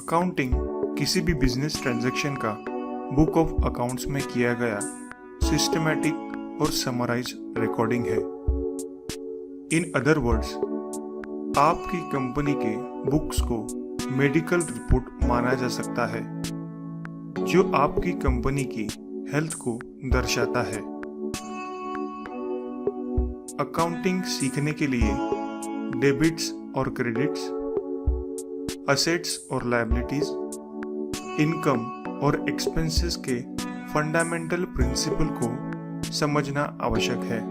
Accounting किसी भी business transaction का बुक ऑफ अकाउंट्स में किया गया सिस्टमैटिक और समराइज रिकॉर्डिंग है। इन अदर वर्ड्स, आपकी कंपनी के बुक्स को मेडिकल रिपोर्ट माना जा सकता है जो आपकी कंपनी की हेल्थ को दर्शाता है। अकाउंटिंग सीखने के लिए डेबिट्स और क्रेडिट्स, असेट्स और लायबिलिटीज, इनकम और एक्सपेंसेस के फंडामेंटल प्रिंसिपल को समझना आवश्यक है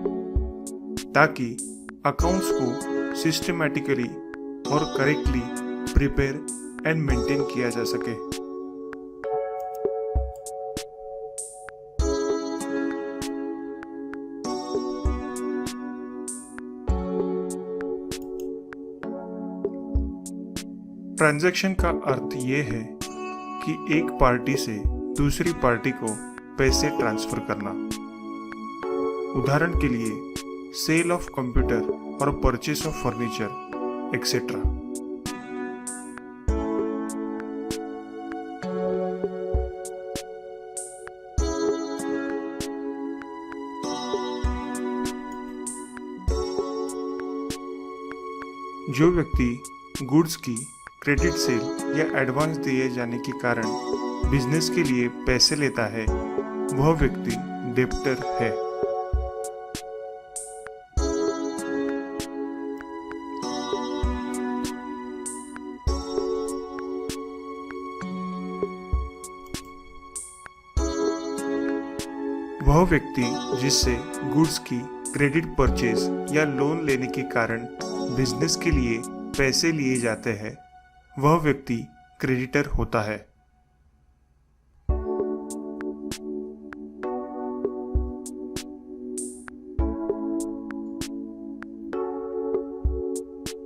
ताकि अकाउंट्स को सिस्टमैटिकली और करेक्टली प्रिपेयर एंड मेंटेन किया जा सके। ट्रांजैक्शन का अर्थ ये है कि एक पार्टी से दूसरी पार्टी को पैसे ट्रांसफर करना। उदाहरण के लिए सेल ऑफ कंप्यूटर और परचेस ऑफ फर्नीचर एक्सेट्रा। जो व्यक्ति गुड्स की क्रेडिट सेल या एडवांस दिए जाने के कारण बिजनेस के लिए पैसे लेता है, वह व्यक्ति डेब्टर है। वह व्यक्ति जिससे गुड्स की क्रेडिट परचेज या लोन लेने के कारण बिजनेस के लिए पैसे लिए जाते हैं, वह व्यक्ति क्रेडिटर होता है।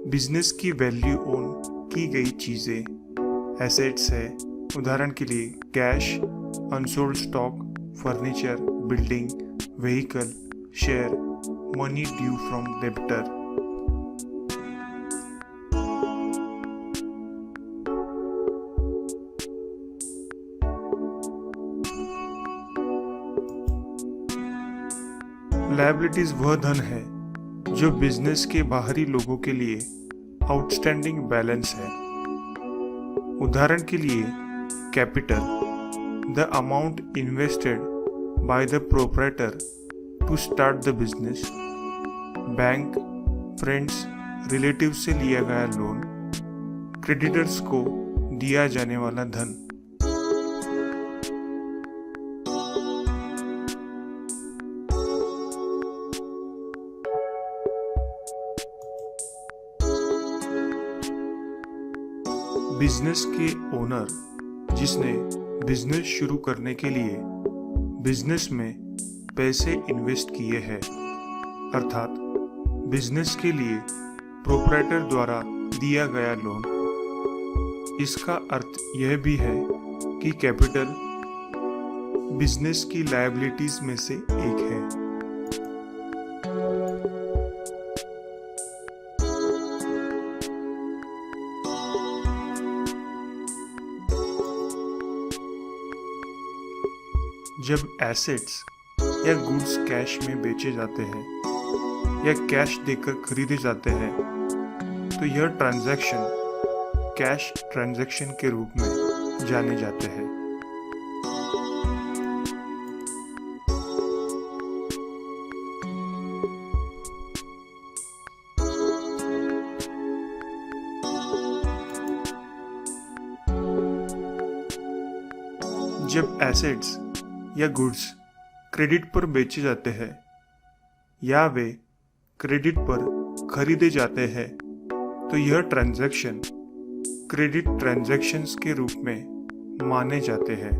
बिजनेस की वैल्यू ओन की गई चीजें एसेट्स है। उदाहरण के लिए cash, unsold stock, furniture, building, vehicle, share, money due from debtor. Liabilities वह धन है जो बिजनेस के बाहरी लोगों के लिए आउटस्टैंडिंग बैलेंस है। उदाहरण के लिए capital, the amount invested by the proprietor to start the business. Bank, friends, relative से लिया गया लोन, क्रेडिटर्स को दिया जाने वाला धन। बिजनेस के ओनर जिसने बिजनेस शुरू करने के लिए बिजनेस में पैसे इन्वेस्ट किए हैं, अर्थात बिजनेस के लिए प्रोप्राइटर द्वारा दिया गया लोन। इसका अर्थ यह भी है कि कैपिटल बिजनेस की लायबिलिटीज में से एक है। जब एसेट्स या गुड्स कैश में बेचे जाते हैं या कैश देकर खरीदे जाते हैं, तो यह ट्रांजैक्शन कैश ट्रांजैक्शन के रूप में जाने जाते हैं। जब एसेट्स या गुड्स क्रेडिट पर बेचे जाते हैं या वे क्रेडिट पर खरीदे जाते हैं, तो यह ट्रांजैक्शन क्रेडिट ट्रांजैक्शंस के रूप में माने जाते हैं।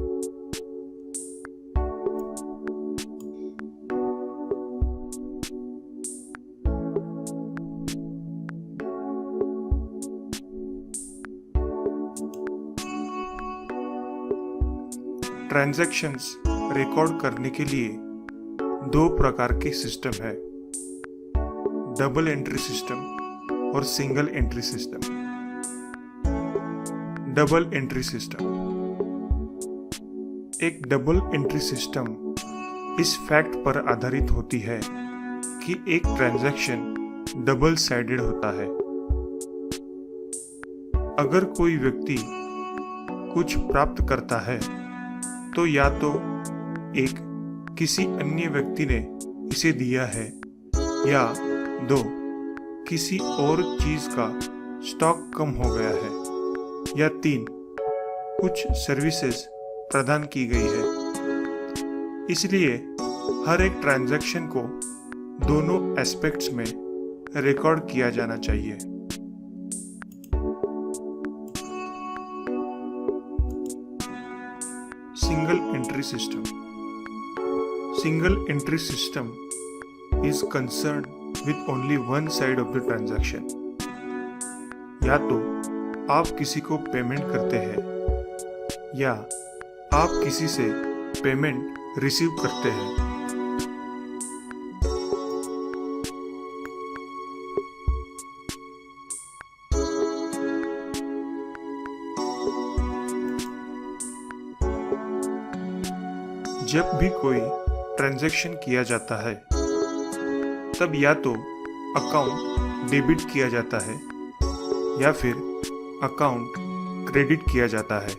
ट्रांजैक्शंस रिकॉर्ड करने के लिए दो प्रकार के सिस्टम है, डबल एंट्री सिस्टम और single entry system. Double entry system. एक डबल एंट्री सिस्टम इस फैक्ट पर आधारित होती है कि एक ट्रांजैक्शन डबल साइडेड होता है। अगर कोई व्यक्ति कुछ प्राप्त करता है तो या तो एक किसी अन्य व्यक्ति ने इसे दिया है, या दो किसी और चीज का स्टॉक कम हो गया है, या तीन कुछ सर्विसेज प्रदान की गई है। इसलिए हर एक ट्रांजैक्शन को दोनों एस्पेक्ट्स में रिकॉर्ड किया जाना चाहिए। Single entry system. Single entry system is concerned with only one side of the transaction। या तो आप किसी को पेमेंट करते हैं या आप किसी से पेमेंट रिसीव करते हैं। जब भी कोई ट्रांजैक्शन किया जाता है तब या तो अकाउंट डेबिट किया जाता है या फिर अकाउंट क्रेडिट किया जाता है।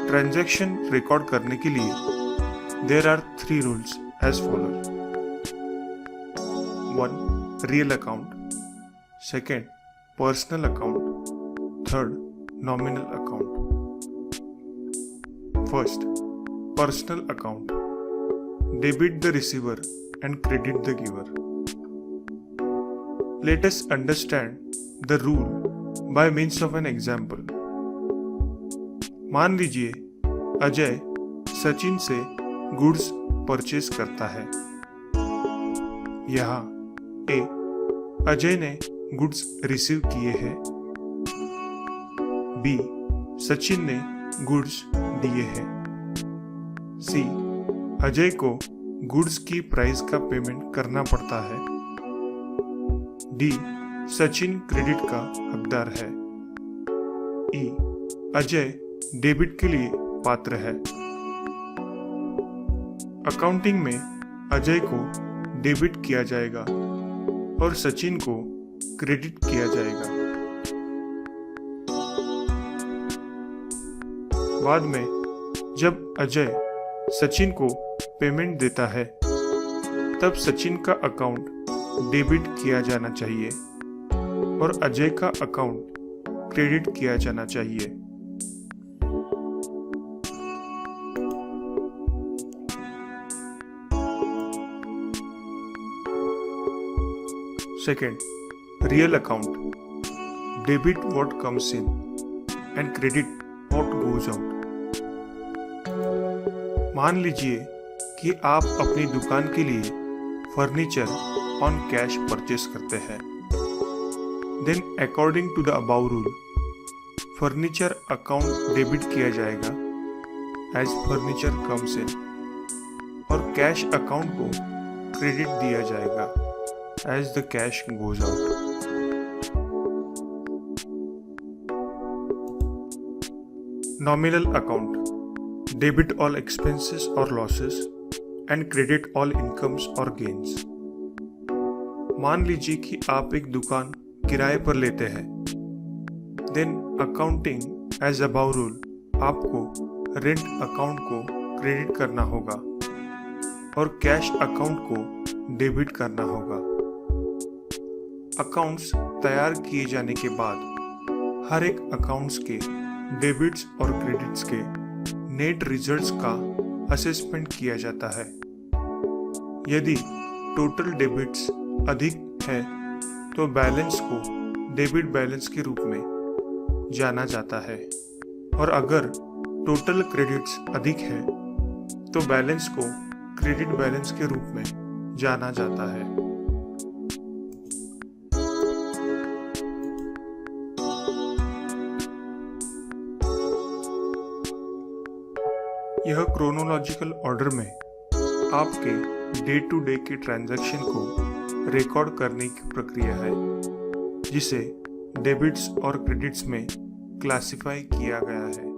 ट्रांजैक्शन रिकॉर्ड करने के लिए there are 3 rules as follows. 1. Real account, 2. Personal account, 3. Nominal account. First, personal account. Debit the receiver and credit the giver. Let us understand the rule by means of an example. मान लीजिए अजय सचिन से goods purchase करता है। यहाँ ए, अजय ने goods receive किए हैं। B, Sachin ने गुड्स दिए हैं। सी, अजय को गुड्स की प्राइस का पेमेंट करना पड़ता है। डी, सचिन क्रेडिट का हकदार है। ई, अजय डेबिट के लिए पात्र है। अकाउंटिंग में अजय को डेबिट किया जाएगा और सचिन को क्रेडिट किया जाएगा। बाद में जब अजय सचिन को पेमेंट देता है तब सचिन का अकाउंट डेबिट किया जाना चाहिए और अजय का अकाउंट क्रेडिट किया जाना चाहिए। Second, real account. Debit what comes in and credit what goes out. मान लीजिए कि आप अपनी दुकान के लिए फर्नीचर ऑन कैश परचेस करते हैं। Then according to the above rule, furniture account debit किया जाएगा एज फर्नीचर कम्स इन और कैश अकाउंट को क्रेडिट दिया जाएगा as the cash goes out. Nominal account. Debit all expenses और losses and credit all incomes और gains. मान लीजिए कि आप एक दुकान किराए पर लेते हैं। Then accounting as above rule, आपको रेंट अकाउंट को क्रेडिट करना होगा और कैश अकाउंट को डेबिट करना होगा। अकाउंट्स तैयार किए जाने के बाद हर एक अकाउंट्स के डेबिट्स और क्रेडिट्स के नेट रिजल्ट्स का असेसमेंट किया जाता है। यदि टोटल डेबिट्स अधिक है तो बैलेंस को डेबिट बैलेंस के रूप में जाना जाता है और अगर टोटल क्रेडिट्स अधिक है तो बैलेंस को क्रेडिट बैलेंस के रूप में जाना जाता है। यह क्रोनोलॉजिकल ऑर्डर में आपके डे टू डे के ट्रांजैक्शन को रिकॉर्ड करने की प्रक्रिया है, जिसे डेबिट्स और क्रेडिट्स में क्लासिफाई किया गया है।